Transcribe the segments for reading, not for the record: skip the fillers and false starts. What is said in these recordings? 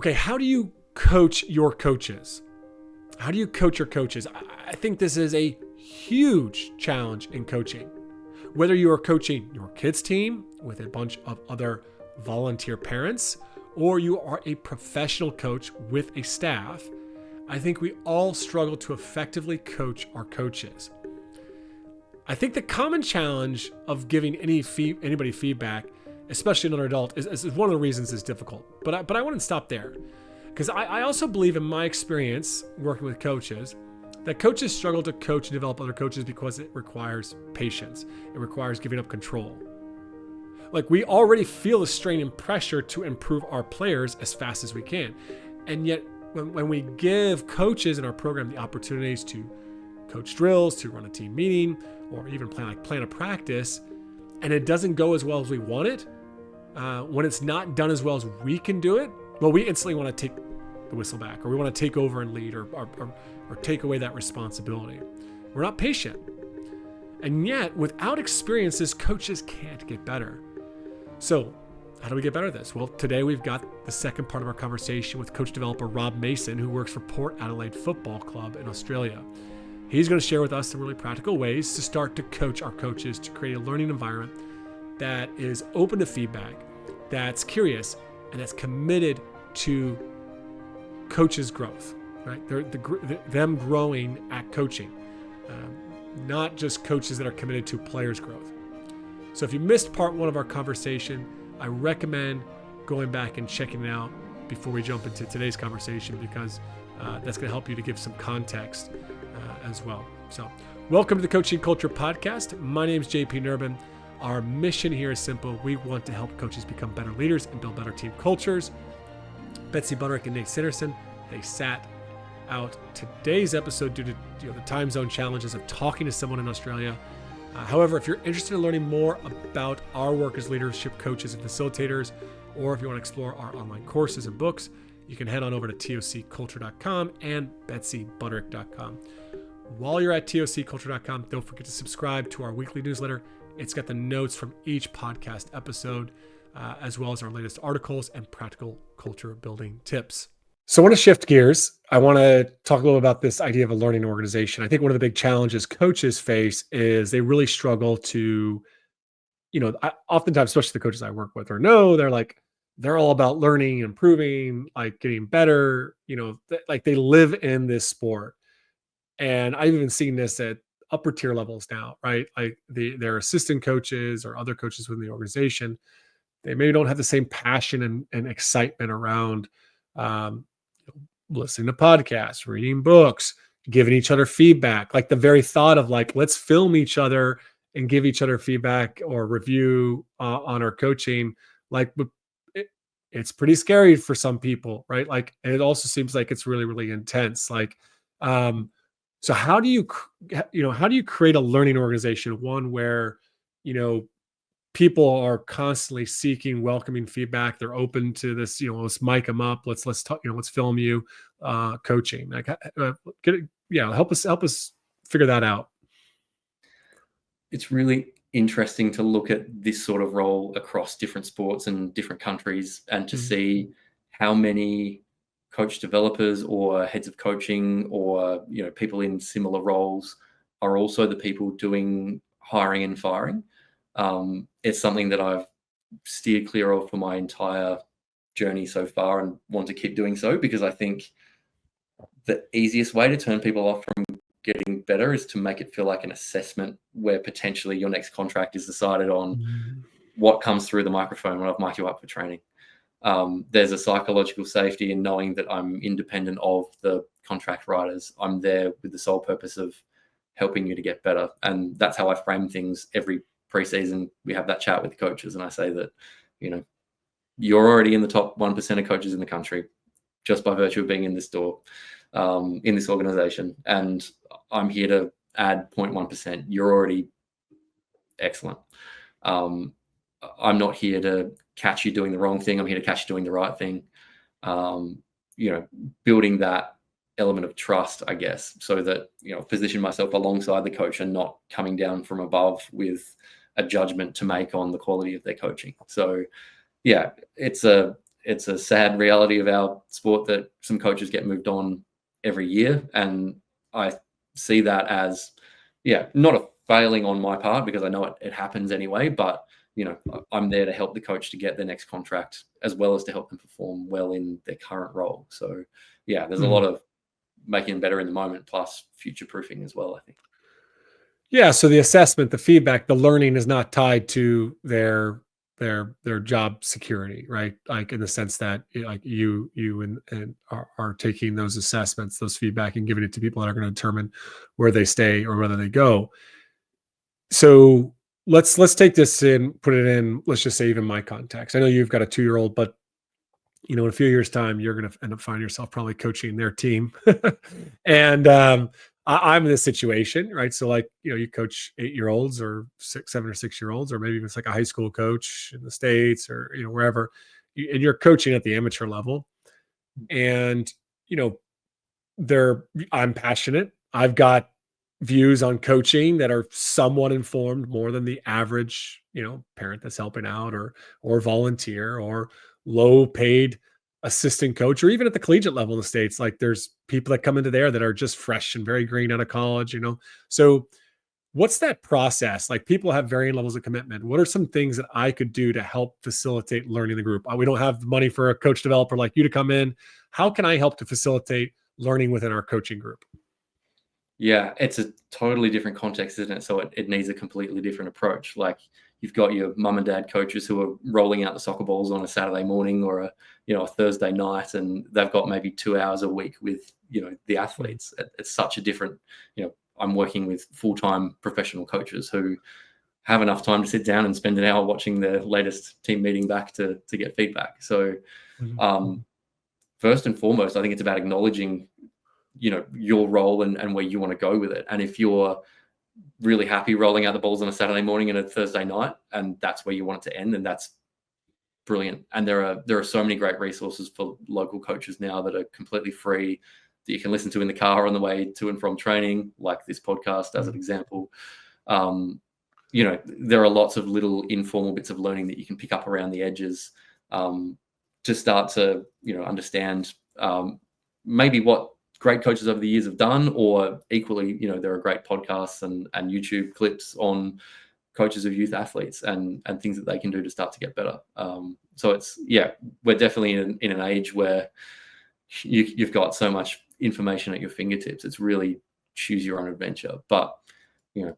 Okay, how do you coach your coaches? How do you coach your coaches? I think this is a huge challenge in coaching. Whether you are coaching your kids' team with a bunch of other volunteer parents, or you are a professional coach with a staff, I think we all struggle to effectively coach our coaches. I think the common challenge of giving anybody feedback, especially another adult, is one of the reasons it's difficult. But I wouldn't stop there, because I also believe, in my experience working with coaches, that coaches struggle to coach and develop other coaches because it requires patience. It requires giving up control. Like, we already feel the strain and pressure to improve our players as fast as we can. And yet, when we give coaches in our program the opportunities to coach drills, to run a team meeting, or even plan a practice, and it doesn't go as well as we want it, when it's not done as well as we can do it, well, we instantly want to take the whistle back, or we want to take over and lead, or take away that responsibility. We're not patient. And yet, without experiences, coaches can't get better. So, how do we get better at this? Well, today we've got the second part of our conversation with coach developer Rob Mason, who works for Port Adelaide Football Club in Australia. He's going to share with us some really practical ways to start to coach our coaches to create a learning environment that is open to feedback, that's curious, and that's committed to coaches' growth, right? Them growing at coaching, not just coaches that are committed to players' growth. So if you missed part one of our conversation, I recommend going back and checking it out before we jump into today's conversation, because that's going to help you to give some context as well. So welcome to the Coaching Culture Podcast. My name is JP Nurbin. Our mission here is simple. We want to help coaches become better leaders and build better team cultures. Betsy Butterick and Nate Sanderson, they sat out today's episode due to the time zone challenges of talking to someone in Australia. However, if you're interested in learning more about our work as leadership coaches and facilitators, or if you want to explore our online courses and books, you can head on over to tocculture.com and betsybutterick.com. While you're at tocculture.com, don't forget to subscribe to our weekly newsletter. It's got the notes from each podcast episode, as well as our latest articles and practical culture building tips. So I want to shift gears. I want to talk a little about this idea of a learning organization. I think one of the big challenges coaches face is they really struggle to, oftentimes, especially the coaches I work with they're all about learning, improving, like getting better, like they live in this sport. And I've even seen this at upper tier levels now, right? Like their assistant coaches or other coaches within the organization, they maybe don't have the same passion and excitement around listening to podcasts, reading books, giving each other feedback. Like the very thought of let's film each other and give each other feedback or review on our coaching, it's pretty scary for some people, right? And it also seems like it's really, really intense. So how do you create a learning organization, one where, people are constantly seeking, welcoming feedback. They're open to this, let's mic them up. Let's talk, let's film you coaching. Help us figure that out. It's really interesting to look at this sort of role across different sports and different countries, and to see how many coach developers or heads of coaching or people in similar roles are also the people doing hiring and firing. It's something that I've steered clear of for my entire journey so far, and want to keep doing so, because I think the easiest way to turn people off from getting better is to make it feel like an assessment where potentially your next contract is decided on what comes through the microphone when I've mic'd you up for training. There's a psychological safety in knowing that I'm independent of the contract writers. I'm there with the sole purpose of helping you to get better. And that's how I frame things every preseason. We have that chat with the coaches, and I say that, you're already in the top 1% of coaches in the country just by virtue of being in this door, in this organization. And I'm here to add 0.1%. You're already excellent. I'm not here to catch you doing the wrong thing. I'm here to catch you doing the right thing. Building that element of trust, I guess, so that, position myself alongside the coach and not coming down from above with a judgment to make on the quality of their coaching. So yeah, it's a it's a sad reality of our sport that some coaches get moved on every year. And I see that as, not a failing on my part, because I know it happens anyway, but I'm there to help the coach to get their next contract, as well as to help them perform well in their current role. So there's a lot of making them better in the moment, plus future proofing as well, I think. Yeah. So the assessment, the feedback, the learning is not tied to their job security, right? Like in the sense that like you and are taking those assessments, those feedback, and giving it to people that are going to determine where they stay or whether they go. So let's take this and put it in, let's just say, even my context. I know you've got a 2-year-old, but in a few years' time, you're going to end up finding yourself probably coaching their team. And I'm in this situation, right? So, like, you coach 8-year-olds or 7 or 6-year-olds, or maybe it's like a high school coach in the States or, wherever, and you're coaching at the amateur level. And, you know, I'm passionate. I've got views on coaching that are somewhat informed more than the average, parent that's helping out or volunteer or low paid assistant coach, or even at the collegiate level in the States. Like, there's people that come into there that are just fresh and very green out of college. So what's that process? Like, people have varying levels of commitment. What are some things that I could do to help facilitate learning the group? We don't have money for a coach developer like you to come in. How can I help to facilitate learning within our coaching group? Yeah, it's a totally different context, isn't it? So it needs a completely different approach. Like, you've got your mum and dad coaches who are rolling out the soccer balls on a Saturday morning or a Thursday night, and they've got maybe 2 hours a week with the athletes. It's such a different. I'm working with full-time professional coaches who have enough time to sit down and spend an hour watching the latest team meeting back to get feedback. So first and foremost, I think it's about acknowledging your role and where you want to go with it. And if you're really happy rolling out the balls on a Saturday morning and a Thursday night, and that's where you want it to end, then that's brilliant. And there are so many great resources for local coaches now that are completely free, that you can listen to in the car on the way to and from training, like this podcast as an example. There are lots of little informal bits of learning that you can pick up around the edges to start to understand maybe what great coaches over the years have done, or equally, there are great podcasts and YouTube clips on coaches of youth athletes and things that they can do to start to get better. So it's, we're definitely in an age where you've got so much information at your fingertips. It's really choose your own adventure. But,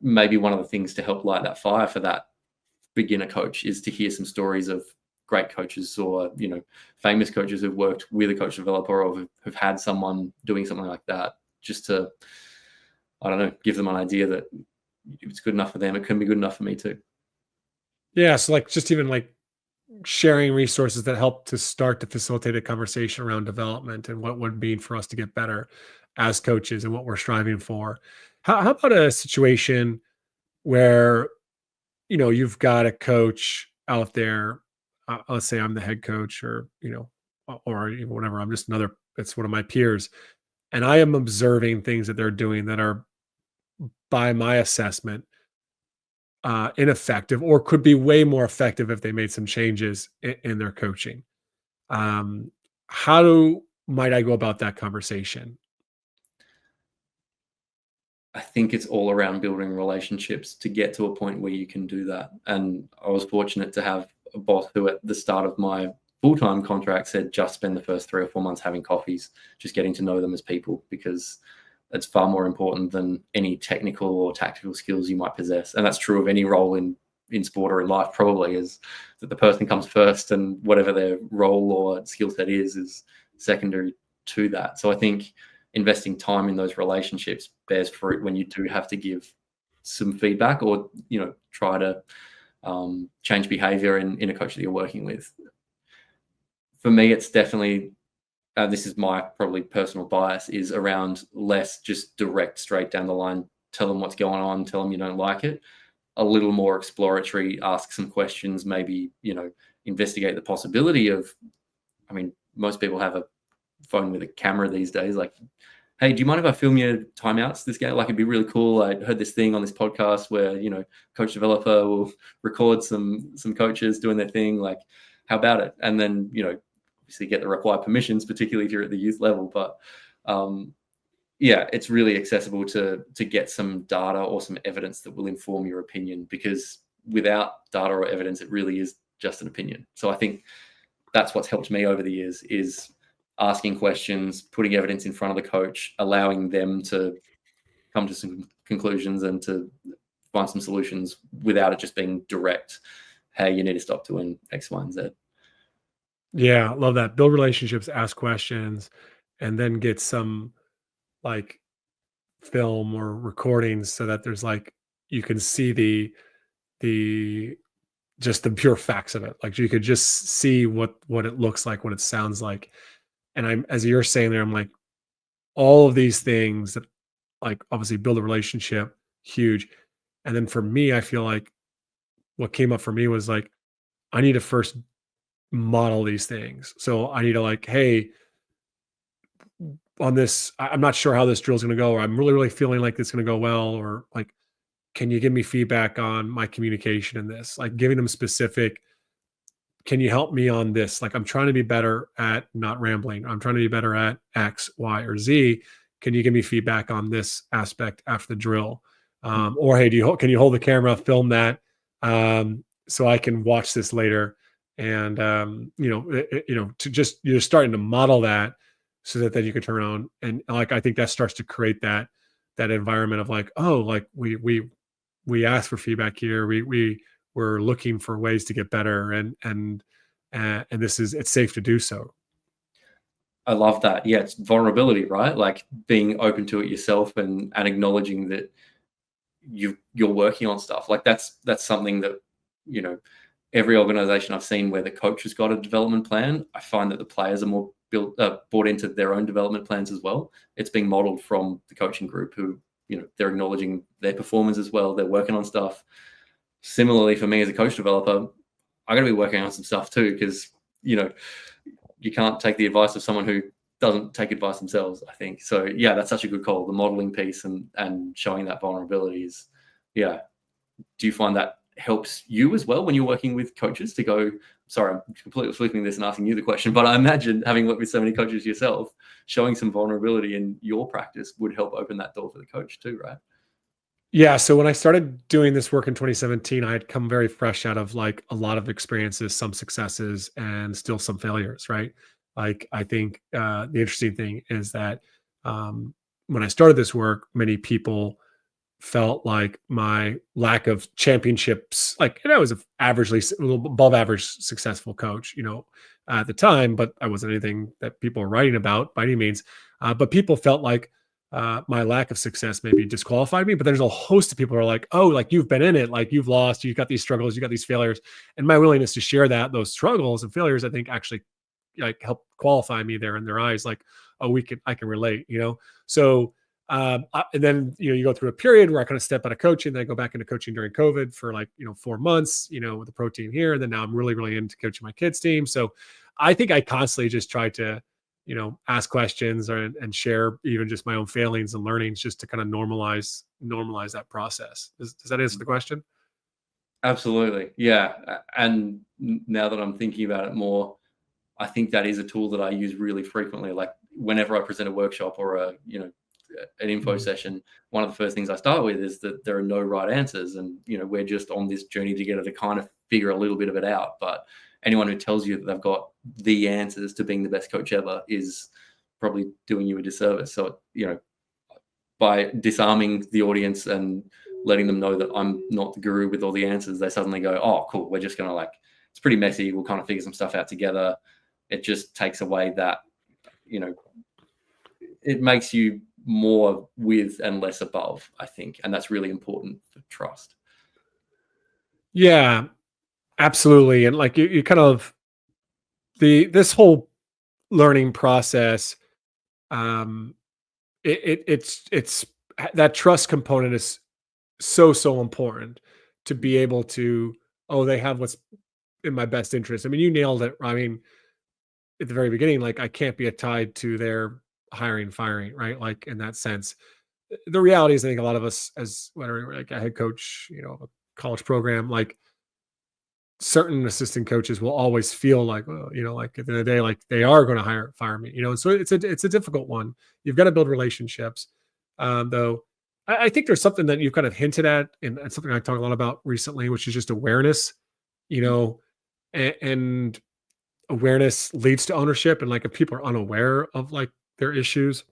maybe one of the things to help light that fire for that beginner coach is to hear some stories of great coaches or famous coaches who've worked with a coach developer or who've had someone doing something like that, just to, I don't know, give them an idea that if it's good enough for them, it can be good enough for me too. Yeah. So, like, just even like sharing resources that help to start to facilitate a conversation around development and what would mean for us to get better as coaches and what we're striving for. How about a situation where you've got a coach out there, let's say I'm the head coach, or or even whatever, I'm just another, it's one of my peers, and I am observing things that they're doing that are, by my assessment, ineffective, or could be way more effective if they made some changes in their coaching. How might I go about that conversation? I think it's all around building relationships to get to a point where you can do that. And I was fortunate to have a boss who at the start of my full-time contract said, just spend the first 3 or 4 months having coffees, just getting to know them as people, because it's far more important than any technical or tactical skills you might possess. And that's true of any role in sport or in life, probably, is that the person comes first, and whatever their role or skill set is secondary to that. So I think investing time in those relationships bears fruit when you do have to give some feedback or try to change behavior in a coach that you're working with. For me, it's definitely this is my probably personal bias, is around less just direct, straight down the line, tell them what's going on, tell them you don't like it. A little more exploratory, ask some questions, maybe investigate the possibility of, I mean, most people have a phone with a camera these days. Like, hey, do you mind if I film your timeouts this game? Like, it'd be really cool. I heard this thing on this podcast where, coach developer will record some coaches doing their thing. Like, how about it? And then, obviously get the required permissions, particularly if you're at the youth level. But yeah, it's really accessible to get some data or some evidence that will inform your opinion, because without data or evidence, it really is just an opinion. So I think that's what's helped me over the years, is asking questions, putting evidence in front of the coach, allowing them to come to some conclusions and to find some solutions without it just being direct. Hey, you need to stop doing X, Y, and Z. Yeah, love that. Build relationships, ask questions, and then get some like film or recordings so that there's like you can see the just the pure facts of it. Like you could just see what it looks like, what it sounds like. And I'm as you're saying there, I'm like, all of these things that like obviously build a relationship, huge. And then for me, I feel like what came up for me was like, I need to first model these things. So I need to like, hey, on this, I'm not sure how this drill is going to go, or I'm really, really feeling like it's going to go well, or like, can you give me feedback on my communication in this? Like giving them specific, can you help me on this? Like I'm trying to be better at not rambling. I'm trying to be better at X, Y, or Z. Can you give me feedback on this aspect after the drill? Or hey, can you hold the camera, film that, so I can watch this later? And to just you're starting to model that so that then you can turn around and like I think that starts to create that environment of like, oh, like we ask for feedback here. We're looking for ways to get better, and this is it's safe to do so. I love that. Yeah, it's vulnerability, right? Like being open to it yourself, and acknowledging that you're working on stuff. Like that's something that, you know, every organization I've seen where the coach has got a development plan, I find that the players are more bought into their own development plans as well. It's being modeled from the coaching group, who, you know, they're acknowledging their performance as well. They're working on stuff. Similarly, for me as a coach developer, I got to be working on some stuff too, because, you know, you can't take the advice of someone who doesn't take advice themselves, I think. So yeah, that's such a good call. The modeling piece and showing that vulnerability is, yeah. Do you find that helps you as well when you're working with coaches to go, sorry, I'm completely flipping this and asking you the question, but I imagine having worked with so many coaches yourself, showing some vulnerability in your practice would help open that door for the coach too, right? Yeah, so when I started doing this work in 2017, I had come very fresh out of like a lot of experiences, some successes and still some failures, right? Like I think the interesting thing is that when I started this work, many people felt like my lack of championships, like, and I was a a little above average successful coach, at the time, but I wasn't anything that people were writing about by any means. But people felt like my lack of success maybe disqualified me. But there's a host of people who are like, oh, like you've been in it, like you've lost, you've got these struggles, you got these failures. And my willingness to share those struggles and failures, I think actually like help qualify me there in their eyes. Like, oh, I can relate, So, and then you go through a period where I kind of step out of coaching, then I go back into coaching during COVID for like 4 months, with the pro team here, and then now I'm really really into coaching my kids team. So I think I constantly just try to ask questions and share even just my own failings and learnings, just to kind of normalize that process. Does that answer the question? Absolutely. Yeah. And now that I'm thinking about it more, I think that is a tool that I use really frequently. Like whenever I present a workshop or an info Mhm. session, one of the first things I start with is that there are no right answers, and we're just on this journey together to kind of figure a little bit of it out. But anyone who tells you that they've got the answers to being the best coach ever is probably doing you a disservice. So by disarming the audience and letting them know that I'm not the guru with all the answers, they suddenly go, oh, cool, we're just going to it's pretty messy. We'll kind of figure some stuff out together. It just takes away that, you know, it makes you more with and less above, I think. And that's really important for trust. Yeah, absolutely. And like you kind of this whole learning process, um, it's that trust component is so important to be able to, oh, they have what's in my best interest. I mean, you nailed it. I mean, at the very beginning, like I can't be tied to their hiring, firing, right? Like in that sense. The reality is I think a lot of us as whatever like a head coach, a college program, like certain assistant coaches will always feel like, well, like at the end of the day, like they are going to fire me, and so it's a difficult one. You've got to build relationships. Though I think there's something that you've kind of hinted at, and something I talk a lot about recently, which is just awareness, you know, and awareness leads to ownership. And like if people are unaware of like their issues,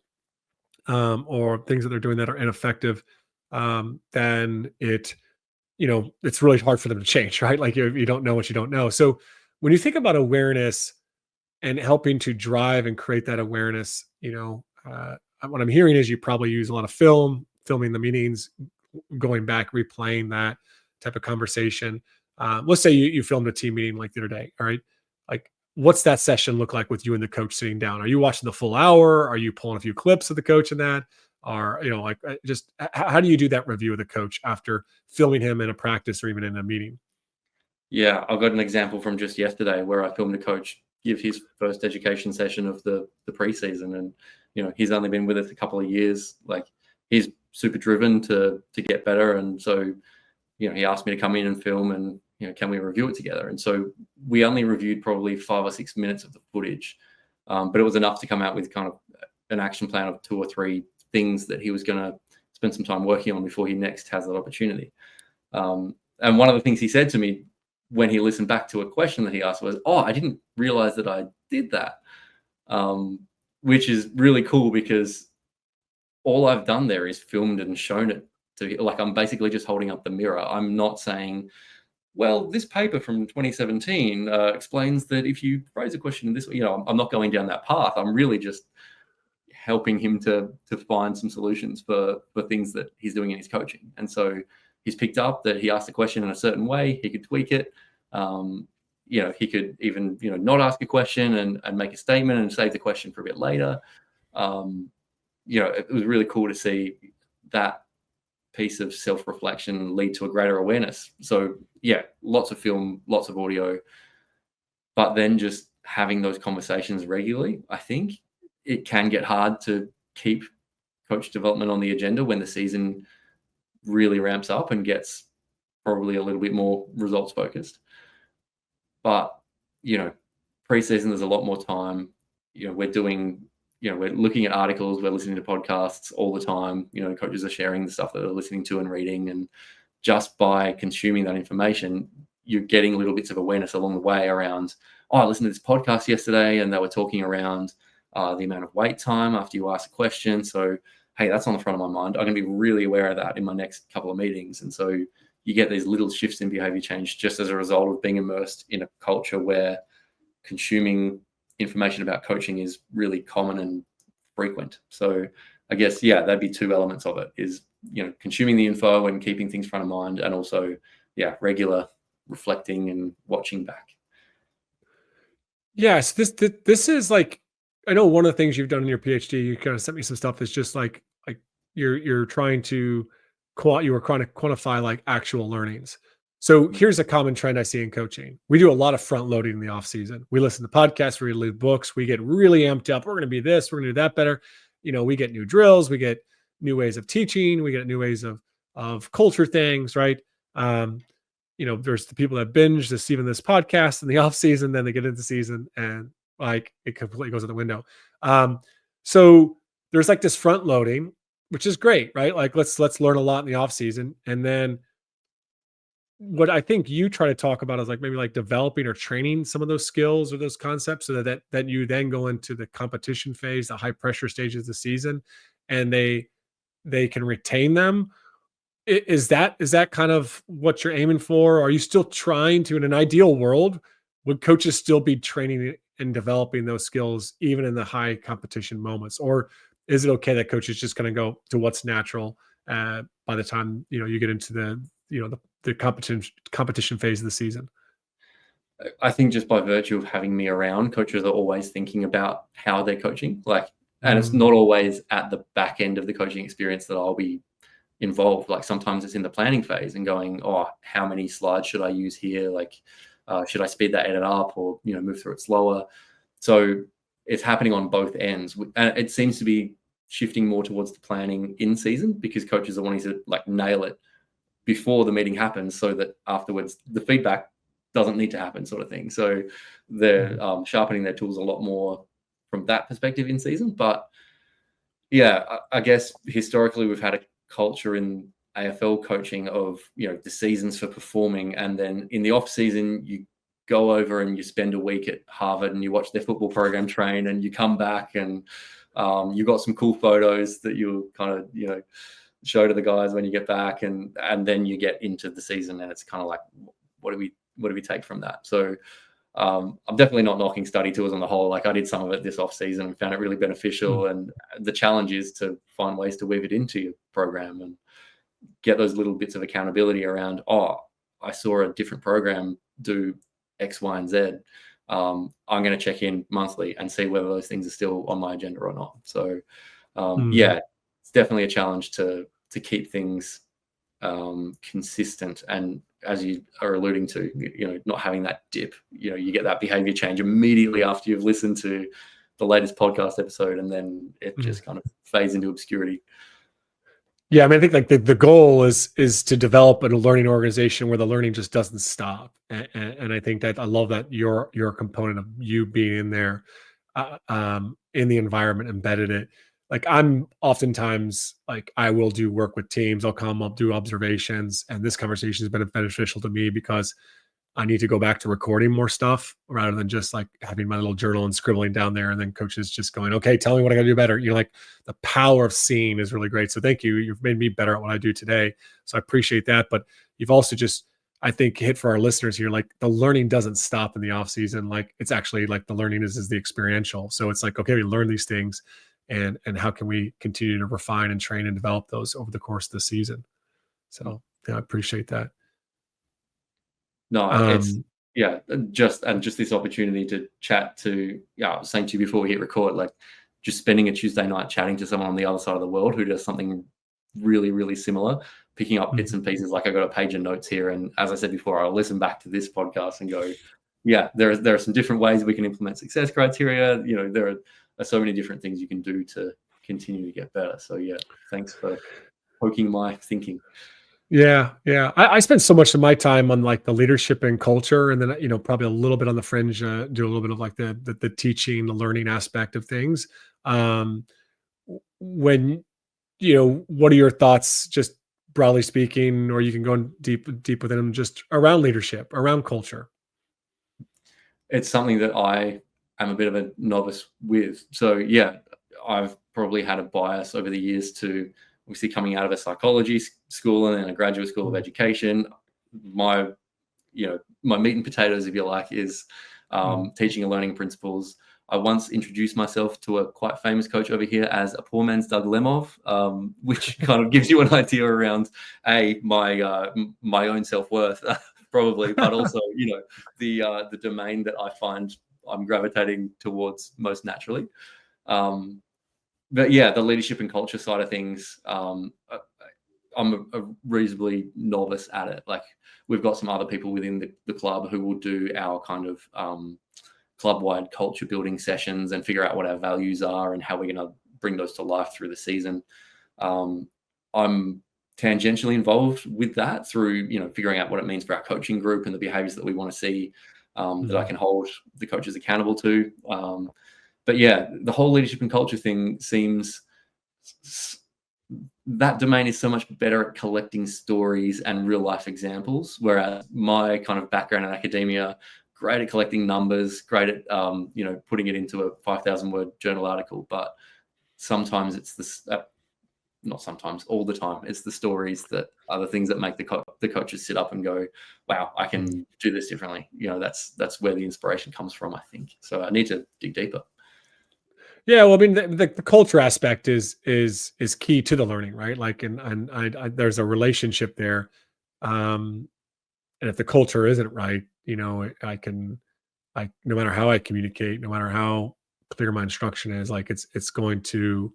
or things that they're doing that are ineffective, then it's really hard for them to change, right? Like you don't know what you don't know. So when you think about awareness and helping to drive and create that awareness, what I'm hearing is you probably use a lot of filming the meetings, going back, replaying that type of conversation. Let's say you filmed a team meeting like the other day. All right. Like, what's that session look like with you and the coach sitting down? Are you watching the full hour? Are you pulling a few clips of the coach in that? Or, like just how do you do that review of the coach after filming him in a practice or even in a meeting? Yeah, I've got an example from just yesterday where I filmed a coach give his first education session of the preseason, and he's only been with us a couple of years. Like, he's super driven to get better, and so he asked me to come in and film, and can we review it together? And so we only reviewed probably 5 or 6 minutes of the footage, but it was enough to come out with kind of an action plan of 2 or 3 things that he was going to spend some time working on before he next has that opportunity. And one of the things he said to me when he listened back to a question that he asked was, "Oh, I didn't realize that I did that," which is really cool because all I've done there is filmed and shown it to, like, I'm basically just holding up the mirror. I'm not saying, well, this paper from 2017 explains that if you phrase a question in this way, I'm not going down that path. I'm really just helping him to find some solutions for things that he's doing in his coaching. And so he's picked up that he asked the question in a certain way, he could tweak it. He could even, not ask a question and make a statement and save the question for a bit later. It was really cool to see that piece of self-reflection lead to a greater awareness. So yeah, lots of film, lots of audio, but then just having those conversations regularly. I think it can get hard to keep coach development on the agenda when the season really ramps up and gets probably a little bit more results focused. But, preseason, there's a lot more time. We're doing, we're looking at articles, we're listening to podcasts all the time. Coaches are sharing the stuff that they're listening to and reading. And just by consuming that information, you're getting little bits of awareness along the way around, oh, I listened to this podcast yesterday and they were talking around the amount of wait time after you ask a question. So, hey, that's on the front of my mind. I'm going to be really aware of that in my next couple of meetings. And so you get these little shifts in behavior change just as a result of being immersed in a culture where consuming information about coaching is really common and frequent. So I guess, that'd be 2 elements of it is, consuming the info and keeping things front of mind, and also, regular reflecting and watching back. Yes, this is like, I know one of the things you've done in your PhD, you kind of sent me some stuff that's just like you're trying to you were trying to quantify like actual learnings. So here's a common trend I see in coaching. We do a lot of front loading in the off season. We listen to podcasts, we read books, we get really amped up. We're going to be this, we're going to do that better. We get new drills, we get new ways of teaching, we get new ways of culture things, right? There's the people that binge even this podcast in the off season, then they get into season and like it completely goes out the window. So there's like this front loading, which is great, right? Like let's learn a lot in the off season. And then what I think you try to talk about is like maybe like developing or training some of those skills or those concepts so that you then go into the competition phase, the high pressure stages of the season, and they can retain them. Is that kind of what you're aiming for? Are you still trying to, in an ideal world, would coaches still be training and developing those skills even in the high competition moments? Or is it okay that coaches just kind of go to what's natural by the time, you get into the competition phase of the season? I think just by virtue of having me around, coaches are always thinking about how they're coaching. And it's not always at the back end of the coaching experience that I'll be involved. Like sometimes it's in the planning phase and going, oh, how many slides should I use here? Like, should I speed that edit up or, move through it slower? So it's happening on both ends. And it seems to be shifting more towards the planning in season because coaches are wanting to like nail it before the meeting happens so that afterwards the feedback doesn't need to happen, sort of thing. So they're sharpening their tools a lot more from that perspective in season. But yeah, I guess historically we've had a culture in AFL coaching of, the seasons for performing, and then in the off season you go over and you spend a week at Harvard and you watch their football program train, and you come back and you've got some cool photos that you kind of show to the guys when you get back, and then you get into the season and it's kind of like, what do we take from that? So I'm definitely not knocking study tours on the whole. Like, I did some of it this off season and found it really beneficial. And the challenge is to find ways to weave it into your program and get those little bits of accountability around, I saw a different program do X, Y, and Z. I'm going to check in monthly and see whether those things are still on my agenda or not. So yeah, it's definitely a challenge to keep things consistent. And as you are alluding to, not having that dip, you get that behavior change immediately after you've listened to the latest podcast episode, and then it just kind of fades into obscurity. Yeah, I mean, I think like the goal is to develop a learning organization where the learning just doesn't stop. And I think that I love that your component of you being in there, in the environment, embedded it. Like, I'm oftentimes like, I will do work with teams. I'll come up, do observations, and this conversation has been beneficial to me because I need to go back to recording more stuff rather than just like having my little journal and scribbling down there, and then coaches just going, okay, tell me what I gotta do better. Like, the power of seeing is really great. So thank you. You've made me better at what I do today. So I appreciate that. But you've also just, I think, hit for our listeners here, like, the learning doesn't stop in the off season. Like, it's actually like the learning is the experiential. So it's like, okay, we learn these things, and how can we continue to refine and train and develop those over the course of the season? So yeah, I appreciate that. No, it's just this opportunity to chat to, I was saying to you before we hit record, like, just spending a Tuesday night chatting to someone on the other side of the world who does something really, really similar, picking up bits and pieces. Like, I got a page of notes here, and as I said before, I'll listen back to this podcast and go, yeah, there are some different ways we can implement success criteria. There are so many different things you can do to continue to get better. So yeah, thanks for poking my thinking. Yeah. I spend so much of my time on like the leadership and culture, and then probably a little bit on the fringe, do a little bit of like the teaching, the learning aspect of things. When what are your thoughts, just broadly speaking, or you can go in deep within them, just around leadership, around culture? It's something that I am a bit of a novice with. So yeah, I've probably had a bias over the years to, obviously, coming out of a psychology school and then a graduate school of education. My meat and potatoes, if you like, is teaching and learning principles. I once introduced myself to a quite famous coach over here as a poor man's Doug Lemov, which kind of gives you an idea around my own self-worth, probably, but also the domain that I find I'm gravitating towards most naturally. But yeah, the leadership and culture side of things, I'm a reasonably novice at it. Like, we've got some other people within the club who will do our kind of club-wide culture building sessions and figure out what our values are and how we're going to bring those to life through the season. I'm tangentially involved with that through, figuring out what it means for our coaching group and the behaviors that we want to see, that I can hold the coaches accountable to. But yeah, the whole leadership and culture thing seems, that domain is so much better at collecting stories and real life examples, whereas my kind of background in academia, great at collecting numbers, great at putting it into a 5,000 word journal article, but sometimes it's this. Not sometimes, all the time, it's the stories that are the things that make the coaches sit up and go, wow, I can do this differently. That's where the inspiration comes from, I think. So I need to dig deeper. Yeah, well, I mean, the culture aspect is key to the learning, right? Like, and there's a relationship there, and if the culture isn't right, no matter how I communicate, no matter how clear my instruction is, like, it's going to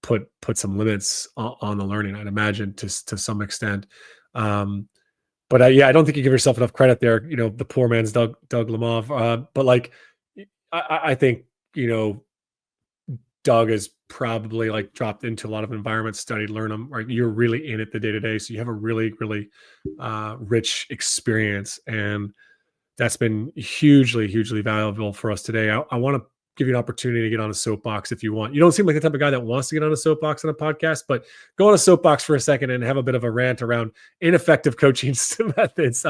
put some limits on the learning, I'd imagine, to some extent. But I don't think you give yourself enough credit there. The poor man's Doug Lemov. But like, I think Doug is probably like dropped into a lot of environments, studied, learn them. Right, you're really in it the day to day, so you have a really, really rich experience. And That's been hugely, hugely valuable for us today. I want to give you an opportunity to get on a soapbox if you want. You don't seem like the type of guy that wants to get on a soapbox on a podcast, but go on a soapbox for a second and have a bit of a rant around ineffective coaching methods.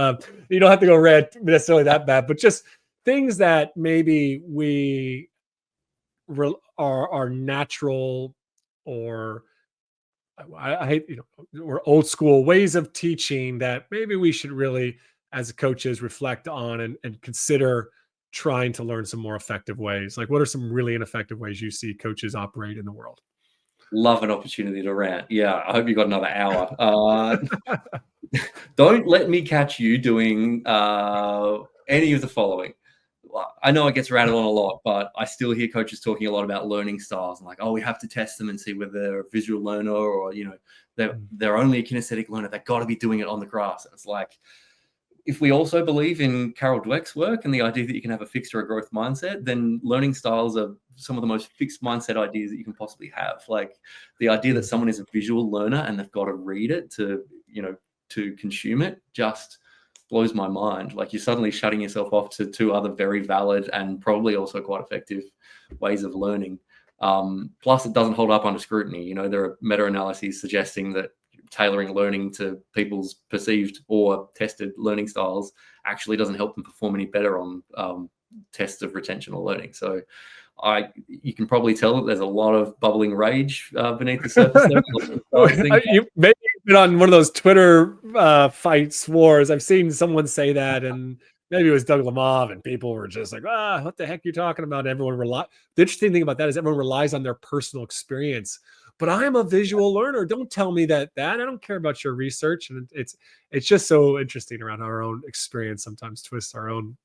You don't have to go rant necessarily that bad, but just things that maybe we are natural, or I hate, or old school ways of teaching that maybe we should really, as coaches, reflect on and consider trying to learn some more effective ways. Like, what are some really ineffective ways you see coaches operate in the world? Love an opportunity to rant. Yeah, I hope you got another hour. Don't let me catch you doing any of the following. I know it gets rattled on a lot, but I still hear coaches talking a lot about learning styles and like, oh, we have to test them and see whether they're a visual learner or, they're only a kinesthetic learner. They've got to be doing it on the grass. And it's like, if we also believe in Carol Dweck's work and the idea that you can have a fixed or a growth mindset, then learning styles are some of the most fixed mindset ideas that you can possibly have. Like the idea that someone is a visual learner and they've got to read it to consume it just blows my mind. Like you're suddenly shutting yourself off to two other very valid and probably also quite effective ways of learning. Plus, it doesn't hold up under scrutiny. There are meta-analyses suggesting that tailoring learning to people's perceived or tested learning styles actually doesn't help them perform any better on tests of retention or learning. So you can probably tell that there's a lot of bubbling rage beneath the surface there. You maybe been on one of those Twitter fights wars. I've seen someone say that, and maybe it was Doug Lemov, and people were just like, what the heck are you talking about? Everyone the interesting thing about that is everyone relies on their personal experience. But I am a visual learner. Don't tell me that. I don't care about your research. And it's just so interesting around our own experience sometimes twists our own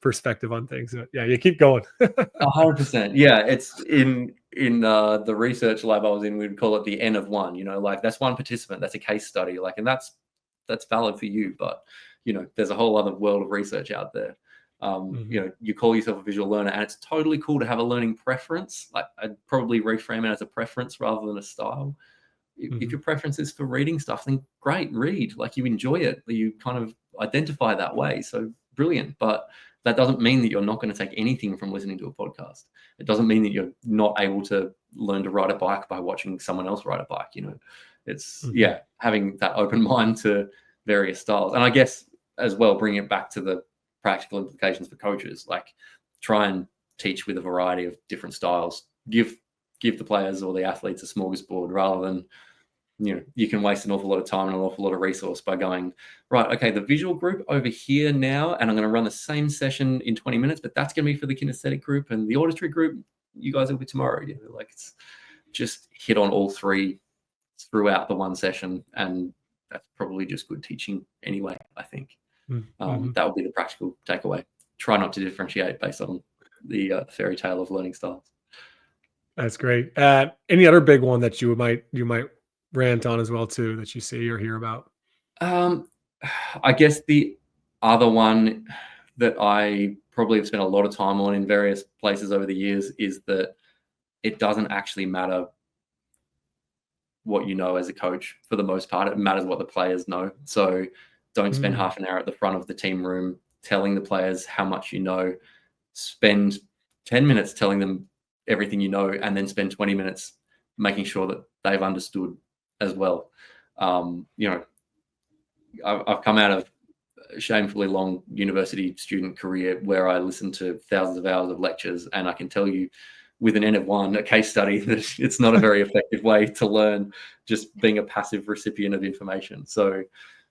perspective on things. Yeah, you keep going. 100%. Yeah, it's in the research lab I was in, we'd call it the N of one. Like that's one participant, that's a case study. Like, and that's valid for you, but there's a whole other world of research out there. You call yourself a visual learner, and it's totally cool to have a learning preference. Like I'd probably reframe it as a preference rather than a style. If your preference is for reading stuff, then great, read. Like you enjoy it, you kind of identify that way. So brilliant. But that doesn't mean that you're not going to take anything from listening to a podcast. It doesn't mean that you're not able to learn to ride a bike by watching someone else ride a bike. It's having that open mind to various styles. And I guess as well, bringing it back to the practical implications for coaches, like try and teach with a variety of different styles. Give the players or the athletes a smorgasbord rather than, you can waste an awful lot of time and an awful lot of resource by going, right, okay, the visual group over here now, and I'm going to run the same session in 20 minutes, but that's going to be for the kinesthetic group, and the auditory group, you guys will be tomorrow. Like it's just hit on all three throughout the one session, and that's probably just good teaching anyway, I think. That would be the practical takeaway. Try not to differentiate based on the fairy tale of learning styles. That's great. Any other big one that you might rant on as well too, that you see or hear about? I guess the other one that I probably have spent a lot of time on in various places over the years is that it doesn't actually matter what you know as a coach for the most part. It matters what the players know. So don't spend half an hour at the front of the team room telling the players how much you know. Spend 10 minutes telling them everything you know, and then spend 20 minutes making sure that they've understood as well. I've come out of a shamefully long university student career where I listened to thousands of hours of lectures, and I can tell you with an N of one, a case study, that it's not a very effective way to learn, just being a passive recipient of information. So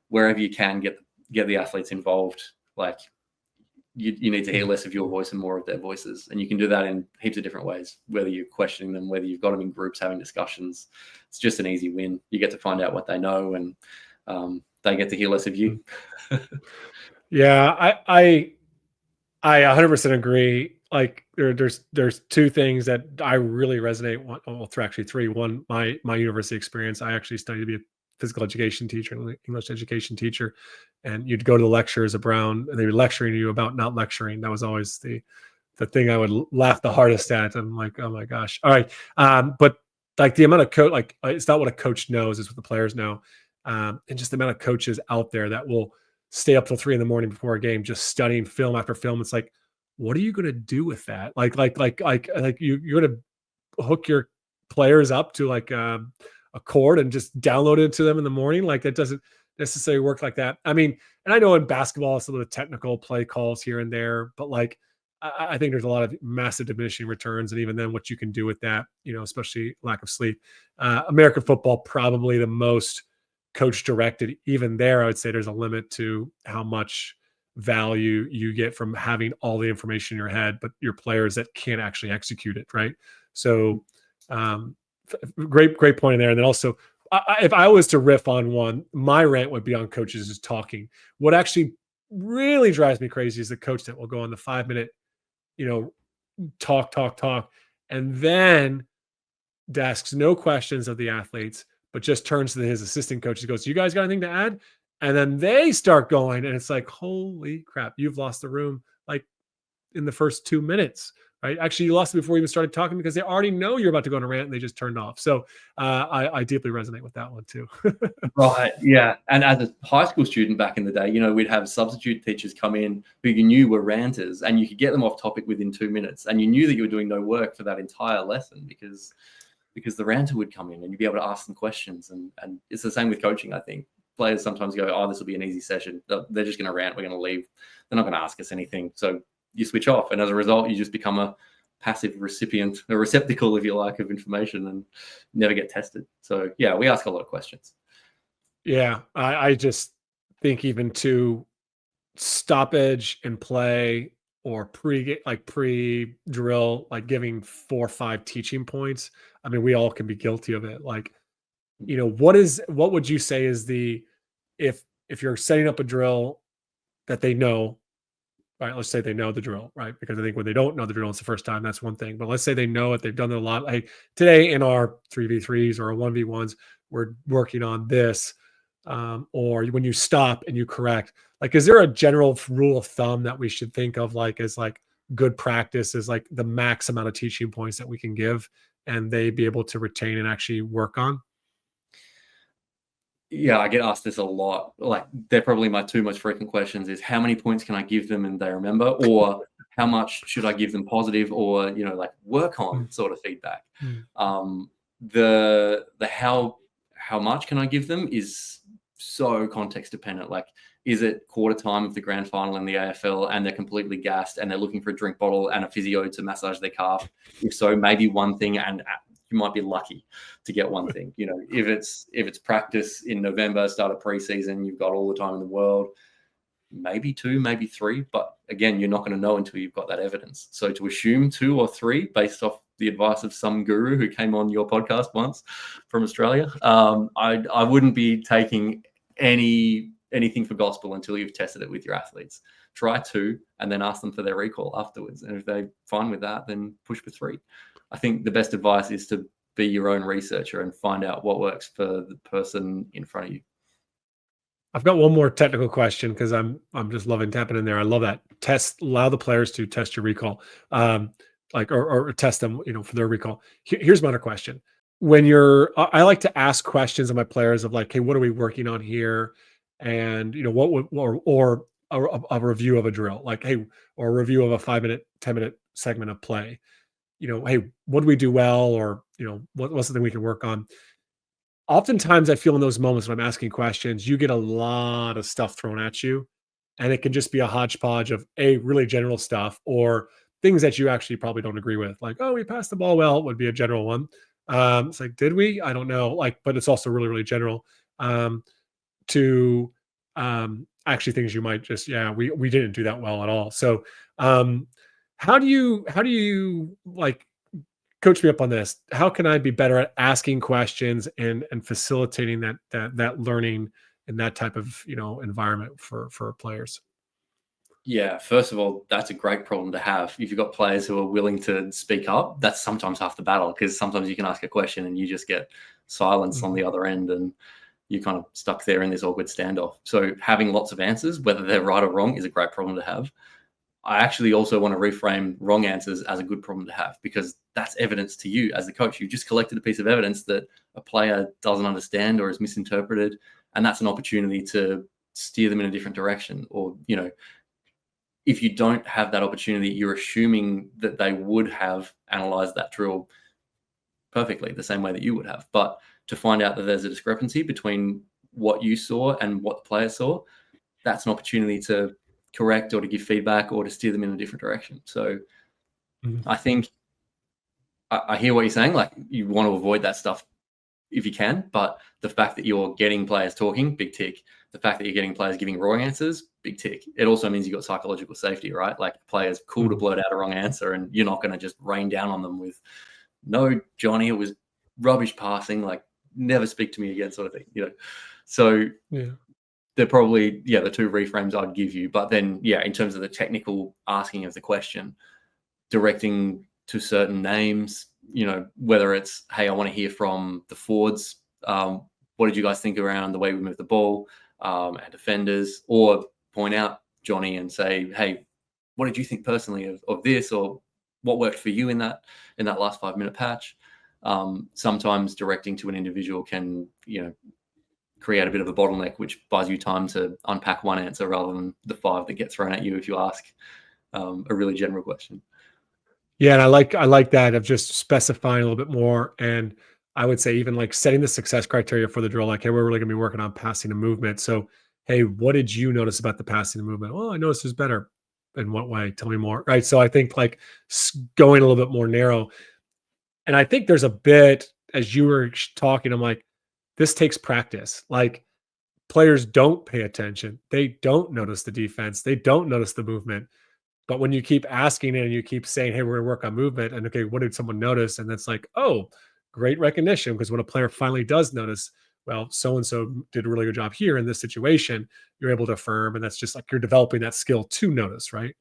wherever you can get the athletes involved, like you need to hear less of your voice and more of their voices. And you can do that in heaps of different ways, whether you're questioning them, whether you've got them in groups having discussions. It's just an easy win. You get to find out what they know, and they get to hear less of you. Yeah, I 100% agree. Like there's two things that I really resonate. Well, actually three. One, my university experience. I actually studied to be a physical education teacher, an English education teacher, and you'd go to the lectures around, and they were lecturing you about not lecturing. That was always the thing I would laugh the hardest at. I'm like, oh my gosh. All right, but like the amount of it's not what a coach knows, it's what the players know, and just the amount of coaches out there that will stay up till 3 a.m. before a game, just studying film after film. It's like, what are you going to do with that? You're going to hook your players up to like a cord and just download it to them in the morning. Like that doesn't necessarily work like that. I mean, and I know in basketball, some of the technical play calls here and there, but like, I think there's a lot of massive diminishing returns. And even then what you can do with that, especially lack of sleep. American football, probably the most coach directed. Even there, I would say there's a limit to how much value you get from having all the information in your head, but your players that can't actually execute it. Right. So, great point in there. And then also, if I was to riff on one, my rant would be on coaches just talking. What actually really drives me crazy is the coach that will go on the 5-minute, talk, and then asks no questions of the athletes, but just turns to his assistant coach. He goes, "You guys got anything to add?" And then they start going, and it's like, holy crap, you've lost the room like in the first 2 minutes. Right? Actually, you lost it before you even started talking because they already know you're about to go on a rant and they just turned off. So I deeply resonate with that one too. Right. Yeah. And as a high school student back in the day, we'd have substitute teachers come in who you knew were ranters, and you could get them off topic within 2 minutes. And you knew that you were doing no work for that entire lesson because the ranter would come in and you'd be able to ask them questions. And it's the same with coaching, I think. Players sometimes go, "Oh, this will be an easy session. They're just going to rant. We're going to leave. They're not going to ask us anything." So you switch off. And as a result, you just become a passive recipient, a receptacle, if you like, of information and never get tested. So yeah, we ask a lot of questions. Yeah. I just think even to stoppage and play or pre drill, like giving 4 or 5 teaching points. I mean, we all can be guilty of it. Like, what would you say is if you're setting up a drill that they know, right? Let's say they know the drill, right? Because I think when they don't know the drill, it's the first time, that's one thing. But let's say they know it, they've done it a lot. Like today in our 3v3s or 1v1s, we're working on this. Or when you stop and you correct, like, is there a general rule of thumb that we should think of like as like good practice is like the max amount of teaching points that we can give and they be able to retain and actually work on? Yeah, I get asked this a lot. Like, they're probably my 2 most frequent questions is how many points can I give them and they remember, or how much should I give them positive or, like work on sort of feedback. The how much can I give them is so context dependent. Like, is it quarter time of the grand final in the AFL and they're completely gassed and they're looking for a drink bottle and a physio to massage their calf? If so, maybe one thing, and you might be lucky to get one thing. If it's practice in November, start of preseason, you've got all the time in the world, maybe 2, maybe 3. But again, you're not going to know until you've got that evidence. So to assume 2 or 3 based off the advice of some guru who came on your podcast once from Australia, I wouldn't be taking anything for gospel until you've tested it with your athletes. Try 2 and then ask them for their recall afterwards. And if they're fine with that, then push for 3. I think the best advice is to be your own researcher and find out what works for the person in front of you. I've got one more technical question because I'm just loving tapping in there. I love that. Allow the players to test your recall, or test them, for their recall. Here's my other question. I like to ask questions of my players of like, hey, what are we working on here? And what would or a review of a drill, like, hey, or a review of a 5-minute, 10-minute segment of play. Hey, what do we do well? Or, what's something we can work on? Oftentimes I feel in those moments when I'm asking questions, you get a lot of stuff thrown at you and it can just be a hodgepodge of really general stuff or things that you actually probably don't agree with. Like, oh, we passed the ball well would be a general one. It's like, did we? I don't know. Like, but it's also really, really general. To actually things you might just, we didn't do that well at all. So how do you like coach me up on this? How can I be better at asking questions and facilitating that learning in that type of environment for players? Yeah, first of all, that's a great problem to have. If you've got players who are willing to speak up, that's sometimes half the battle, because sometimes you can ask a question and you just get silence on the other end and you're kind of stuck there in this awkward standoff. So having lots of answers, whether they're right or wrong, is a great problem to have. I actually also want to reframe wrong answers as a good problem to have, because that's evidence to you as the coach. You just collected a piece of evidence that a player doesn't understand or is misinterpreted. And that's an opportunity to steer them in a different direction. Or, if you don't have that opportunity, you're assuming that they would have analyzed that drill perfectly the same way that you would have. But to find out that there's a discrepancy between what you saw and what the player saw, that's an opportunity to correct or to give feedback or to steer them in a different direction. So I think I hear what you're saying. Like, you want to avoid that stuff if you can, but the fact that you're getting players talking, big tick. The fact that you're getting players giving wrong answers, big tick. It also means you've got psychological safety, right? Like, players cool to blurt out a wrong answer, and you're not going to just rain down on them with, no, Johnny, it was rubbish passing, like, never speak to me again, sort of thing, So they're probably, the two reframes I'd give you. But then, in terms of the technical asking of the question, directing to certain names, whether it's, hey, I want to hear from the forwards. What did you guys think around the way we move the ball, and defenders? Or point out Johnny and say, hey, what did you think personally of this, or what worked for you in that last 5-minute patch? Sometimes directing to an individual can, create a bit of a bottleneck, which buys you time to unpack one answer rather than the 5 that get thrown at you if you ask a really general question. Yeah, and I like that of just specifying a little bit more. And I would say even like setting the success criteria for the drill, like, hey, we're really going to be working on passing and movement. So, hey, what did you notice about the passing and movement? Oh, I noticed it was better. In what way? Tell me more. Right. So I think like going a little bit more narrow. And I think there's a bit, as you were talking, I'm like, this takes practice. Like, players don't pay attention. They don't notice the defense. They don't notice the movement. But when you keep asking it and you keep saying, hey, we're going to work on movement, and okay, what did someone notice? And that's like, oh, great recognition. Because when a player finally does notice, well, so and so did a really good job here in this situation, you're able to affirm. And that's just like you're developing that skill to notice, right?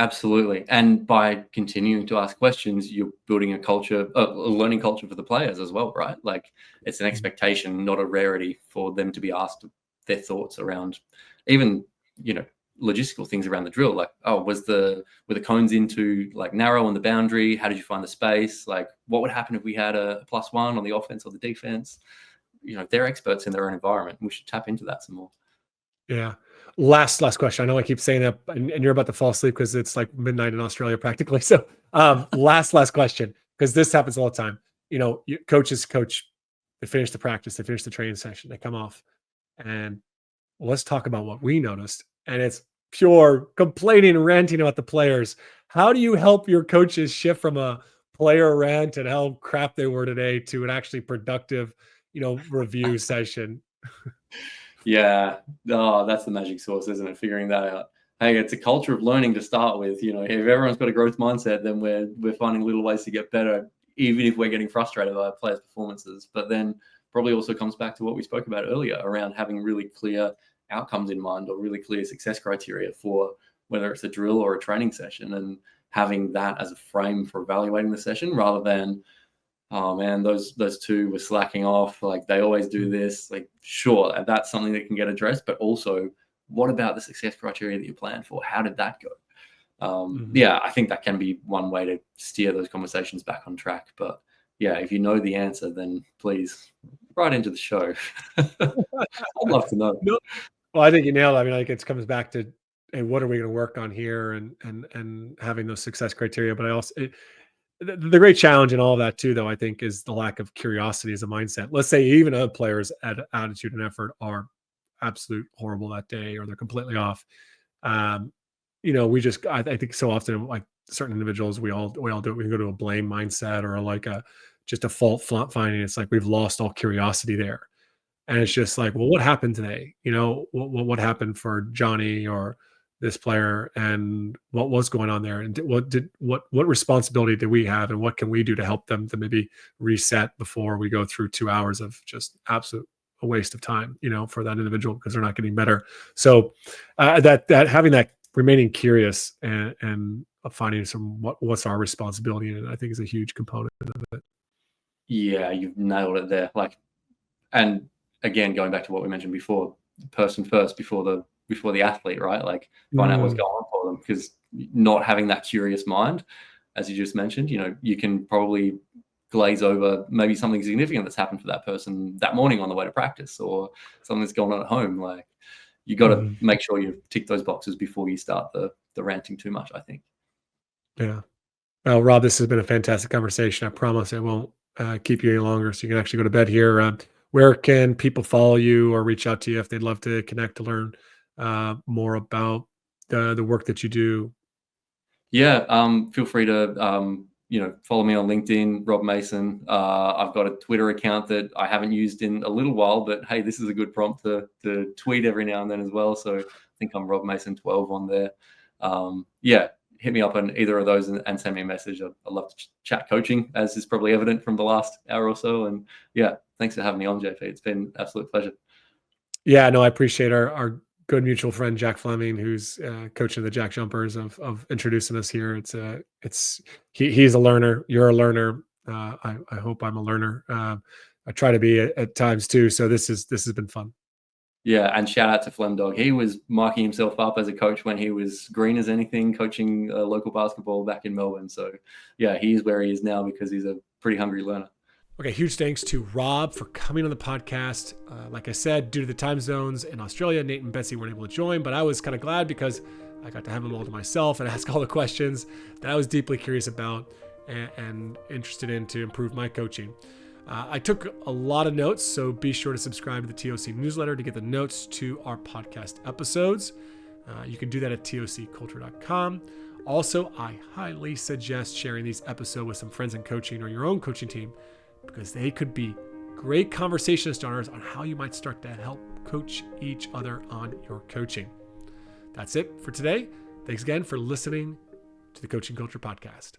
Absolutely. And by continuing to ask questions, you're building a culture, a learning culture for the players as well, right? Like, it's an expectation, not a rarity, for them to be asked their thoughts around even, logistical things around the drill. Like, oh, were the cones into like narrow on the boundary? How did you find the space? Like, what would happen if we had a +1 on the offense or the defense? They're experts in their own environment. We should tap into that some more. Yeah. Last question. I know I keep saying that, and you're about to fall asleep because it's like midnight in Australia practically. So, last question, because this happens all the time. Coaches coach, they finish the practice, they finish the training session, they come off, and let's talk about what we noticed. And it's pure complaining and ranting about the players. How do you help your coaches shift from a player rant and how crap they were today to an actually productive, review session? Yeah. Oh, that's the magic sauce, isn't it? Figuring that out. Hey, it's a culture of learning to start with. If everyone's got a growth mindset, then we're finding little ways to get better, even if we're getting frustrated by players' performances. But then probably also comes back to what we spoke about earlier around having really clear outcomes in mind, or really clear success criteria for whether it's a drill or a training session, and having that as a frame for evaluating the session, rather than, oh man, those two were slacking off, like they always do this. Like, sure, that's something that can get addressed, but also, what about the success criteria that you planned for? How did that go? Yeah, I think that can be one way to steer those conversations back on track. But yeah, if you know the answer, then please write into the show. I'd love to know. No. Well, I think you nailed it. I mean, like, it comes back to, hey, what are we going to work on here, and having those success criteria. But I also, the great challenge in all of that too, though, I think, is the lack of curiosity as a mindset. Let's say even a player's attitude and effort are absolute horrible that day, or they're completely off. I think so often, like certain individuals, we all do it. We can go to a blame mindset, or like just a fault finding. It's like we've lost all curiosity there. And it's just like, well, what happened today? What happened for Johnny or this player, and what was going on there? And what responsibility do we have, and what can we do to help them to maybe reset before we go through 2 hours of just absolute a waste of time, for that individual, because they're not getting better. So that having that remaining curious and finding what's our responsibility in it, I think, is a huge component of it. Yeah, you've nailed it there. Like, and again, going back to what we mentioned before, person first before the athlete, right? Like, find out what's going on for them, because not having that curious mind, as you just mentioned, you can probably glaze over maybe something significant that's happened for that person that morning on the way to practice, or something that's going on at home. Like, you got to make sure you tick those boxes before you start the ranting too much, I think. Yeah. Well, Rob, this has been a fantastic conversation. I promise I won't keep you any longer, so you can actually go to bed here. Where can people follow you or reach out to you if they'd love to connect to learn more about the work that you do? Yeah, feel free to follow me on LinkedIn, Rob Mason. I've got a Twitter account that I haven't used in a little while, but hey, this is a good prompt to tweet every now and then as well. So I think I'm Rob Mason 12 on there. Yeah, hit me up on either of those and send me a message. I love to chat coaching, as is probably evident from the last hour or so. And yeah, thanks for having me on, JP. It's been an absolute pleasure. Yeah, no, I appreciate our good mutual friend Jack Fleming, who's coaching the Jack Jumpers, of introducing us here. He's a learner. You're a learner. I hope I'm a learner. I try to be at times too. So this has been fun. Yeah, and shout out to Flem Dog. He was marking himself up as a coach when he was green as anything, coaching local basketball back in Melbourne. So yeah, he's where he is now because he's a pretty hungry learner. Okay, huge thanks to Rob for coming on the podcast. Like I said, due to the time zones in Australia, Nate and Betsy weren't able to join, but I was kind of glad because I got to have them all to myself and ask all the questions that I was deeply curious about and interested in to improve my coaching. I took a lot of notes, so be sure to subscribe to the TOC newsletter to get the notes to our podcast episodes. You can do that at tocculture.com. Also, I highly suggest sharing these episodes with some friends in coaching or your own coaching team, because they could be great conversation starters on how you might start to help coach each other on your coaching. That's it for today. Thanks again for listening to the Coaching Culture Podcast.